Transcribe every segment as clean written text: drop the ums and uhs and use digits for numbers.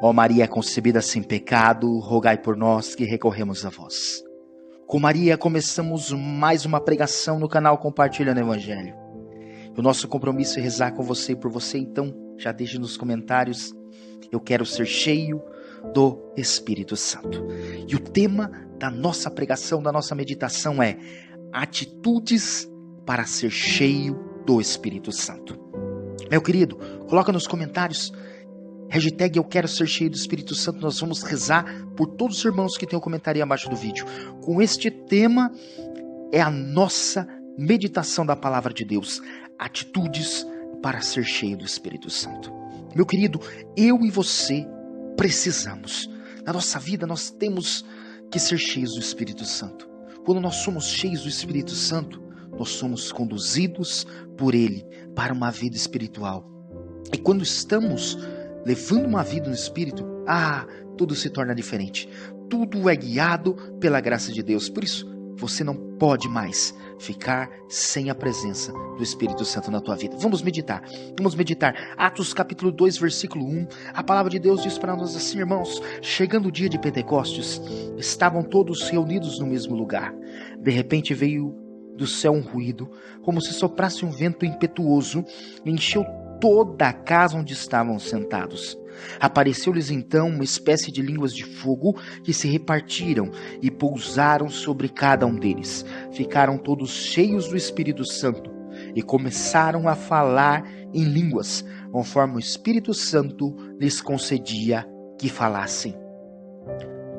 Ó Maria concebida sem pecado, rogai por nós que recorremos a vós. Com Maria começamos mais uma pregação no canal Compartilhando o Evangelho. O nosso compromisso é rezar com você e por você, então já deixe nos comentários: eu quero ser cheio do Espírito Santo. E o tema da nossa pregação, da nossa meditação é atitudes para ser cheio do Espírito Santo. Meu querido, coloca nos comentários hashtag eu quero ser cheio do Espírito Santo. Nós vamos rezar por todos os irmãos que têm o comentário aí abaixo do vídeo. Com este tema é a nossa meditação da palavra de Deus. Atitudes para ser cheio do Espírito Santo. Meu querido, eu e você precisamos. Na nossa vida nós temos que ser cheios do Espírito Santo. Quando nós somos cheios do Espírito Santo, nós somos conduzidos por Ele para uma vida espiritual. E quando estamos levando uma vida no Espírito, tudo se torna diferente. Tudo é guiado pela graça de Deus. Por isso, você não pode mais ficar sem a presença do Espírito Santo na tua vida. Vamos meditar. Atos capítulo 2, versículo 1. A palavra de Deus diz para nós assim, irmãos: chegando o dia de Pentecostes, estavam todos reunidos no mesmo lugar. De repente veio do céu um ruído, como se soprasse um vento impetuoso, e encheu toda a casa onde estavam sentados. Apareceu-lhes então uma espécie de línguas de fogo que se repartiram e pousaram sobre cada um deles. Ficaram todos cheios do Espírito Santo e começaram a falar em línguas, conforme o Espírito Santo lhes concedia que falassem.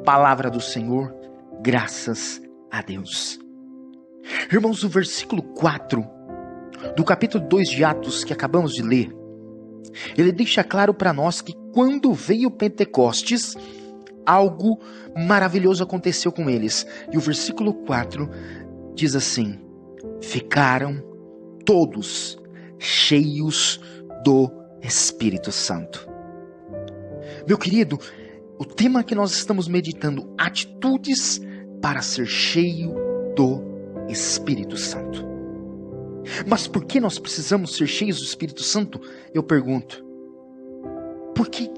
Palavra do Senhor, graças a Deus. Irmãos, o versículo 4 do capítulo 2 de Atos que acabamos de ler, ele deixa claro para nós que quando veio Pentecostes, algo maravilhoso aconteceu com eles. E o versículo 4 diz assim: ficaram todos cheios do Espírito Santo. Meu querido, o tema que nós estamos meditando, atitudes para ser cheio do Espírito Santo. Mas por que nós precisamos ser cheios do Espírito Santo? Eu pergunto. Por que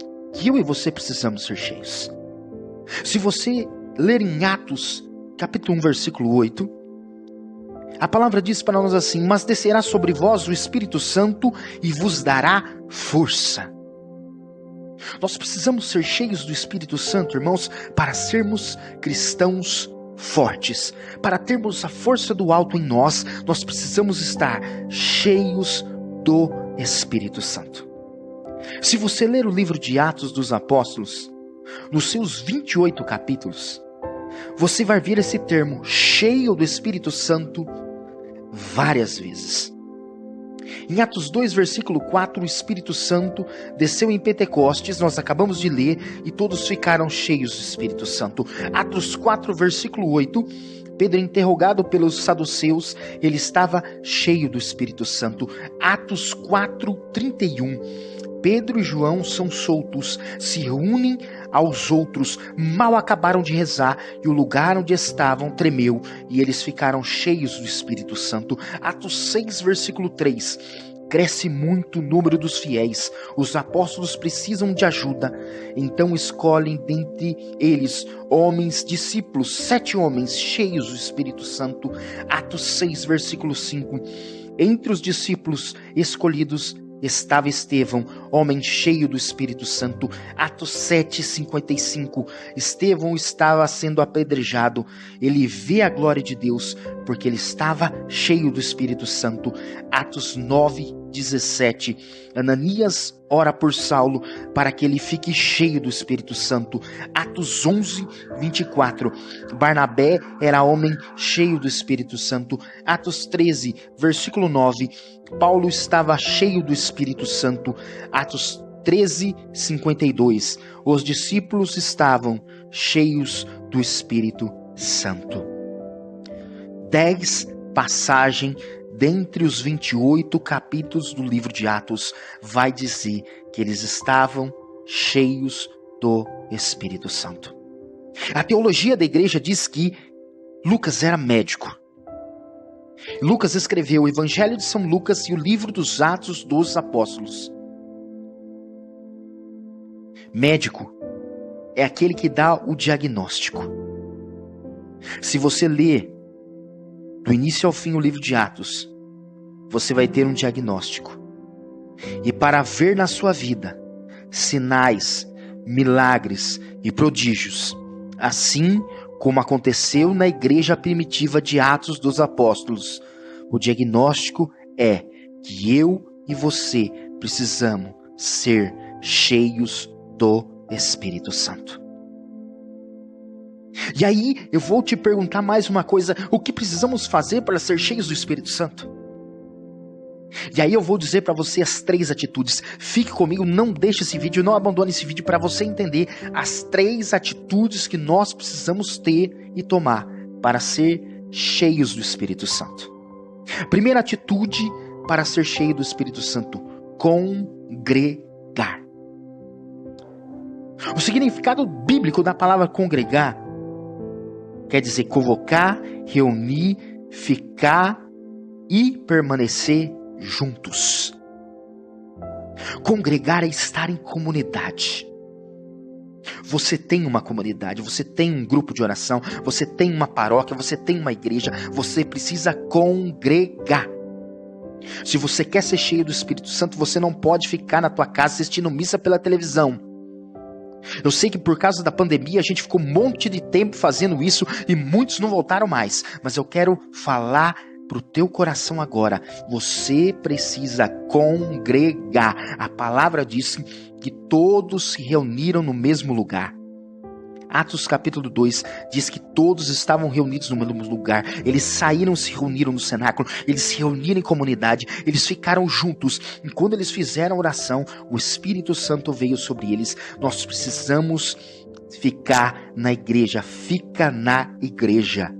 eu e você precisamos ser cheios? Se você ler em Atos, capítulo 1, versículo 8, a palavra diz para nós assim: mas descerá sobre vós o Espírito Santo e vos dará força. Nós precisamos ser cheios do Espírito Santo, irmãos, para sermos cristãos fortes. Para termos a força do alto em nós, nós precisamos estar cheios do Espírito Santo. Se você ler o livro de Atos dos Apóstolos, nos seus 28 capítulos, você vai ver esse termo, cheio do Espírito Santo, várias vezes. Em Atos 2, versículo 4, o Espírito Santo desceu em Pentecostes, nós acabamos de ler, e todos ficaram cheios do Espírito Santo. Atos 4, versículo 8, Pedro, interrogado pelos saduceus, ele estava cheio do Espírito Santo. Atos 4, 31, Pedro e João são soltos, se unem aos outros, mal acabaram de rezar, e o lugar onde estavam tremeu, e eles ficaram cheios do Espírito Santo. Atos 6, versículo 3, cresce muito o número dos fiéis, os apóstolos precisam de ajuda, então escolhem dentre eles homens, discípulos, 7 homens cheios do Espírito Santo. Atos 6, versículo 5, entre os discípulos escolhidos estava Estevão, homem cheio do Espírito Santo. Atos 7:55, Estevão estava sendo apedrejado. Ele vê a glória de Deus, porque ele estava cheio do Espírito Santo. Atos 9:17, Ananias ora por Saulo para que ele fique cheio do Espírito Santo. Atos 11:24, Barnabé era homem cheio do Espírito Santo. Atos 13, versículo 9, Paulo estava cheio do Espírito Santo. Atos 13:52, os discípulos estavam cheios do Espírito Santo. 10 passagens dentre os 28 capítulos do livro de Atos vai dizer que eles estavam cheios do Espírito Santo. A teologia da igreja diz que Lucas era médico. Lucas escreveu o Evangelho de São Lucas e o livro dos Atos dos Apóstolos. Médico é aquele que dá o diagnóstico. Se você ler do início ao fim o livro de Atos, você vai ter um diagnóstico. E para ver na sua vida sinais, milagres e prodígios, assim como aconteceu na igreja primitiva de Atos dos Apóstolos, o diagnóstico é que eu e você precisamos ser cheios do Espírito Santo. E aí eu vou te perguntar mais uma coisa: o que precisamos fazer para ser cheios do Espírito Santo? E aí eu vou dizer para você as 3 atitudes. Fique comigo, não deixe esse vídeo, não abandone esse vídeo, para você entender as 3 atitudes que nós precisamos ter e tomar para ser cheios do Espírito Santo. Primeira atitude para ser cheio do Espírito Santo: congregar. O significado bíblico da palavra congregar quer dizer convocar, reunir, ficar e permanecer juntos. Congregar é estar em comunidade. Você tem uma comunidade, você tem um grupo de oração, você tem uma paróquia, você tem uma igreja, você precisa congregar. Se você quer ser cheio do Espírito Santo, você não pode ficar na tua casa assistindo missa pela televisão. Eu sei que por causa da pandemia a gente ficou um monte de tempo fazendo isso e muitos não voltaram mais, mas eu quero falar para o teu coração agora: você precisa congregar. A palavra diz que todos se reuniram no mesmo lugar. Atos capítulo 2 diz que todos estavam reunidos no mesmo lugar. Eles saíram, se reuniram no cenáculo, eles se reuniram em comunidade, eles ficaram juntos. E quando eles fizeram oração, o Espírito Santo veio sobre eles. Nós precisamos ficar na igreja. Fica na igreja.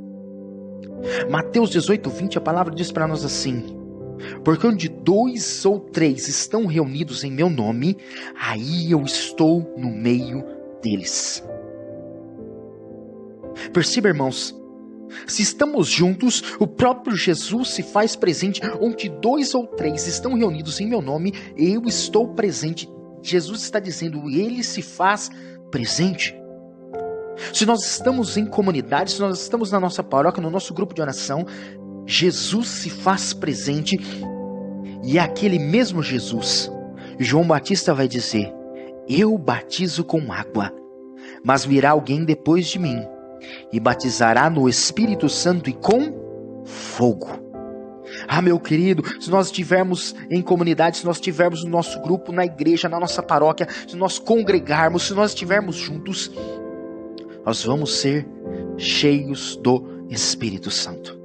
Mateus 18:20, a palavra diz para nós assim: porque onde 2 ou 3 estão reunidos em meu nome, aí eu estou no meio deles. Perceba, irmãos, se estamos juntos, o próprio Jesus se faz presente. Onde 2 ou 3 estão reunidos em meu nome, eu estou presente. Jesus está dizendo, ele se faz presente. Se nós estamos em comunidade, se nós estamos na nossa paróquia, no nosso grupo de oração, Jesus se faz presente. E é aquele mesmo Jesus. João Batista vai dizer: eu batizo com água, mas virá alguém depois de mim e batizará no Espírito Santo e com fogo. Ah, meu querido, se nós estivermos em comunidade, se nós estivermos no nosso grupo, na igreja, na nossa paróquia, se nós congregarmos, se nós estivermos juntos, nós vamos ser cheios do Espírito Santo.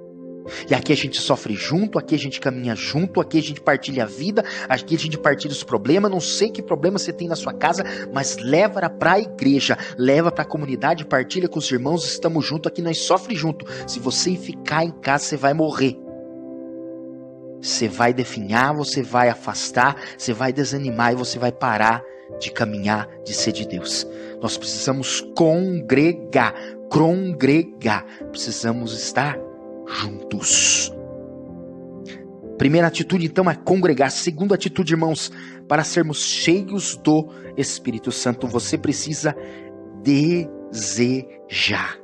E aqui a gente sofre junto, aqui a gente caminha junto, aqui a gente partilha a vida, aqui a gente partilha os problemas. Não sei que problema você tem na sua casa, mas leva para a igreja, leva para a comunidade, partilha com os irmãos, estamos juntos, aqui nós sofremos junto. Se você ficar em casa, você vai morrer. Você vai definhar, você vai afastar, você vai desanimar e você vai parar de caminhar, de ser de Deus. Nós precisamos congregar, precisamos estar juntos. Primeira atitude, então, é congregar. Segunda atitude, irmãos, para sermos cheios do Espírito Santo, você precisa desejar.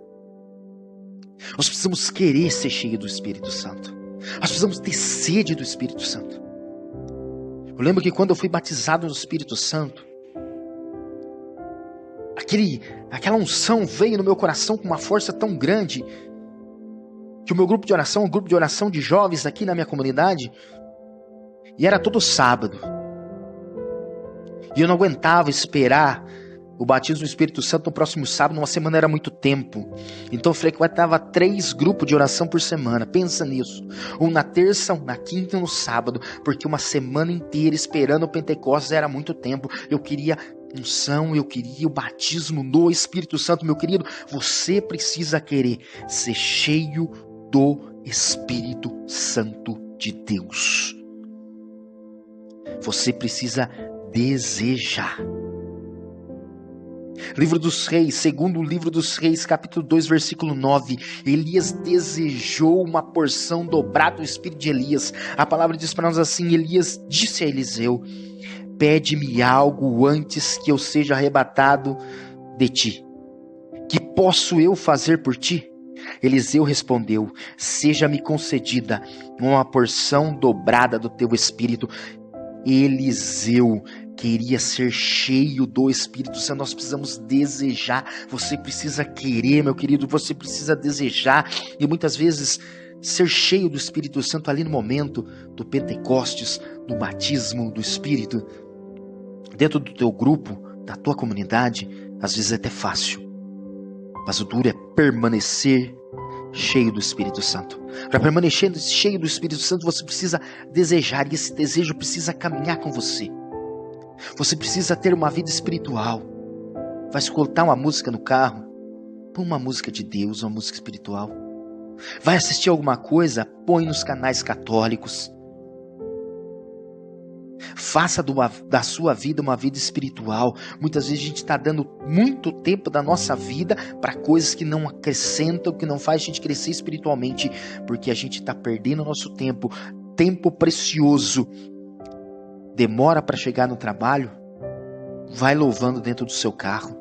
Nós precisamos querer ser cheio do Espírito Santo. Nós precisamos ter sede do Espírito Santo. Eu lembro que quando eu fui batizado no Espírito Santo, aquela unção veio no meu coração com uma força tão grande que o meu grupo de oração, um grupo de oração de jovens aqui na minha comunidade, e era todo sábado. E eu não aguentava esperar o batismo do Espírito Santo no próximo sábado. Uma semana era muito tempo. Então eu frequentava 3 grupos de oração por semana. Pensa nisso. Um na terça, um na quinta e um no sábado. Porque uma semana inteira esperando o Pentecostes era muito tempo. Eu queria unção, eu queria o batismo do Espírito Santo. Meu querido, você precisa querer ser cheio do Espírito Santo de Deus. Você precisa desejar. Livro dos Reis, segundo o livro dos Reis, capítulo 2, versículo 9. Elias desejou uma porção dobrada do Espírito de Elias. A palavra diz para nós assim: Elias disse a Eliseu: pede-me algo antes que eu seja arrebatado de ti. Que posso eu fazer por ti? Eliseu respondeu: seja-me concedida uma porção dobrada do teu espírito. Eliseu queria ser cheio do Espírito Santo. Nós precisamos desejar. Você precisa querer, meu querido. Você precisa desejar. E muitas vezes ser cheio do Espírito Santo ali no momento do Pentecostes, do batismo do Espírito, dentro do teu grupo, da tua comunidade, às vezes é até fácil. Mas o duro é permanecer cheio do Espírito Santo. Para permanecer cheio do Espírito Santo, você precisa desejar, e esse desejo precisa caminhar com você. Você precisa ter uma vida espiritual. Vai escutar uma música no carro? Põe uma música de Deus, uma música espiritual. Vai assistir alguma coisa? Põe nos canais católicos. Faça da sua vida uma vida espiritual. Muitas vezes a gente está dando muito tempo da nossa vida para coisas que não acrescentam, que não faz a gente crescer espiritualmente, porque a gente está perdendo o nosso tempo, tempo precioso. Demora para chegar no trabalho? Vai louvando dentro do seu carro.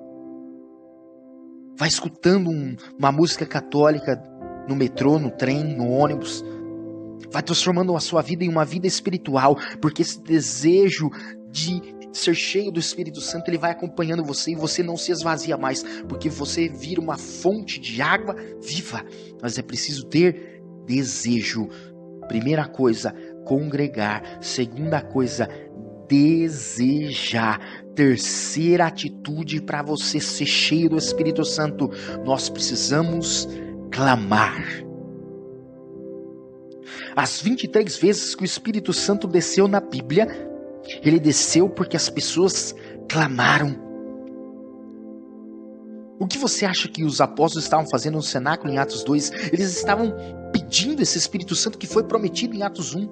Vai escutando uma música católica no metrô, no trem, no ônibus. Vai transformando a sua vida em uma vida espiritual, porque esse desejo de ser cheio do Espírito Santo, ele vai acompanhando você e você não se esvazia mais, porque você vira uma fonte de água viva. Mas é preciso ter desejo. Primeira coisa, congregar. Segunda coisa, desejar. Terceira atitude para você ser cheio do Espírito Santo, nós precisamos clamar. As 23 vezes que o Espírito Santo desceu na Bíblia, ele desceu porque as pessoas clamaram. O que você acha que os apóstolos estavam fazendo no cenáculo em Atos 2? Eles estavam pedindo esse Espírito Santo que foi prometido em Atos 1.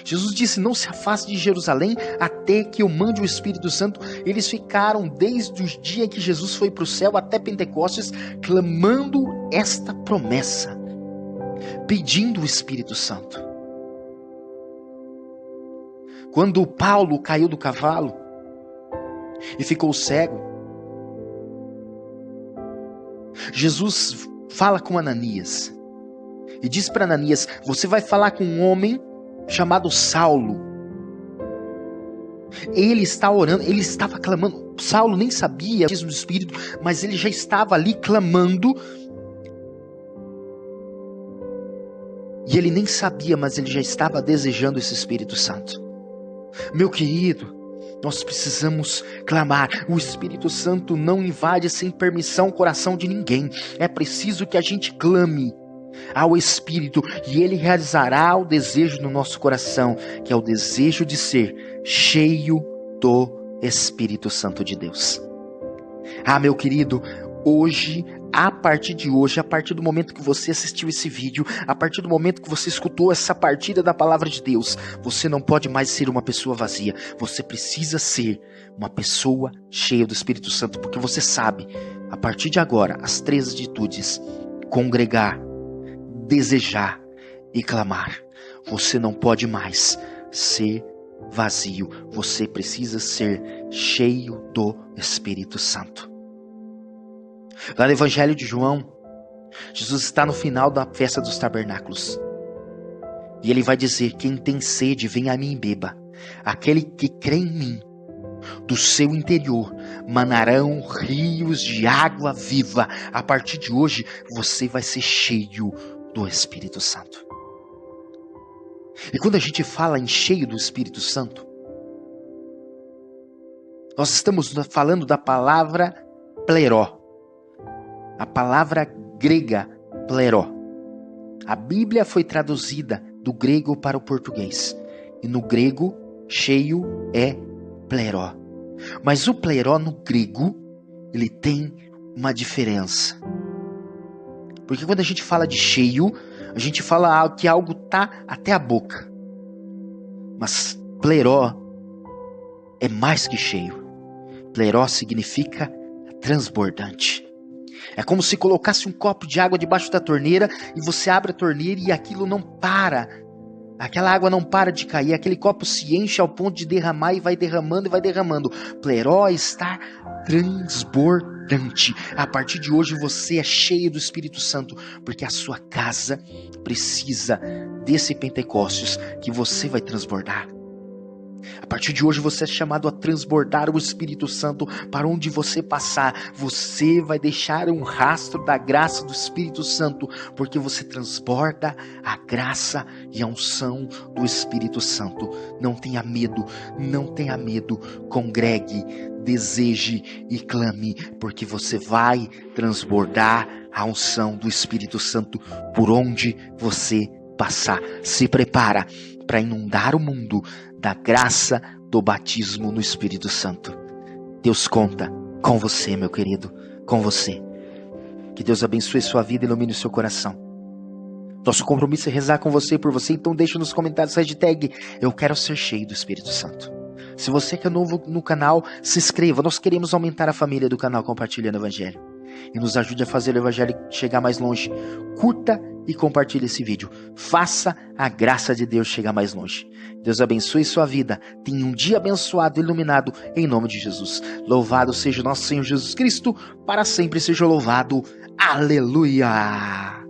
Jesus disse: não se afaste de Jerusalém até que eu mande o Espírito Santo. Eles ficaram desde o dia que Jesus foi para o céu até Pentecostes clamando esta promessa, pedindo o Espírito Santo. Quando Paulo caiu do cavalo e ficou cego, Jesus fala com Ananias e diz para Ananias: você vai falar com um homem chamado Saulo. Ele está orando, ele estava clamando. Saulo nem sabia do Espírito, mas ele já estava ali clamando. E ele nem sabia, mas ele já estava desejando esse Espírito Santo. Meu querido, nós precisamos clamar. O Espírito Santo não invade sem permissão o coração de ninguém. É preciso que a gente clame ao Espírito e ele realizará o desejo no nosso coração, que é o desejo de ser cheio do Espírito Santo de Deus. Ah, meu querido, hoje, a partir de hoje, a partir do momento que você assistiu esse vídeo, a partir do momento que você escutou essa partida da palavra de Deus, você não pode mais ser uma pessoa vazia. Você precisa ser uma pessoa cheia do Espírito Santo, porque você sabe, a partir de agora, as 3 atitudes: congregar, desejar e clamar. Você não pode mais ser vazio. Você precisa ser cheio do Espírito Santo. Lá no Evangelho de João, Jesus está no final da festa dos tabernáculos. E ele vai dizer: quem tem sede, vem a mim e beba. Aquele que crê em mim, do seu interior manarão rios de água viva. A partir de hoje, você vai ser cheio do Espírito Santo. E quando a gente fala em cheio do Espírito Santo, nós estamos falando da palavra pleró. A palavra grega pleró. A Bíblia foi traduzida do grego para o português. E no grego, cheio é pleró. Mas o pleró no grego, ele tem uma diferença. Porque quando a gente fala de cheio, a gente fala que algo está até a boca. Mas pleró é mais que cheio. Pleró significa transbordante. É como se colocasse um copo de água debaixo da torneira e você abre a torneira e aquilo não para. Aquela água não para de cair, aquele copo se enche ao ponto de derramar e vai derramando e vai derramando. Pleró está transbordante. A partir de hoje você é cheio do Espírito Santo, porque a sua casa precisa desse Pentecostes que você vai transbordar. A partir de hoje você é chamado a transbordar o Espírito Santo para onde você passar. Você vai deixar um rastro da graça do Espírito Santo, porque você transborda a graça e a unção do Espírito Santo. Não tenha medo, não tenha medo. Congregue, deseje e clame, porque você vai transbordar a unção do Espírito Santo por onde você passar. Se prepara para inundar o mundo da graça do batismo no Espírito Santo. Deus conta com você, meu querido, com você. Que Deus abençoe sua vida e ilumine o seu coração. Nosso compromisso é rezar com você e por você, então deixa nos comentários a hashtag Eu Quero Ser Cheio do Espírito Santo. Se você que é novo no canal, se inscreva. Nós queremos aumentar a família do canal Compartilhando o Evangelho. E nos ajude a fazer o Evangelho chegar mais longe. Curta e compartilhe esse vídeo. Faça a graça de Deus chegar mais longe. Deus abençoe sua vida. Tenha um dia abençoado e iluminado em nome de Jesus. Louvado seja o nosso Senhor Jesus Cristo. Para sempre seja louvado. Aleluia!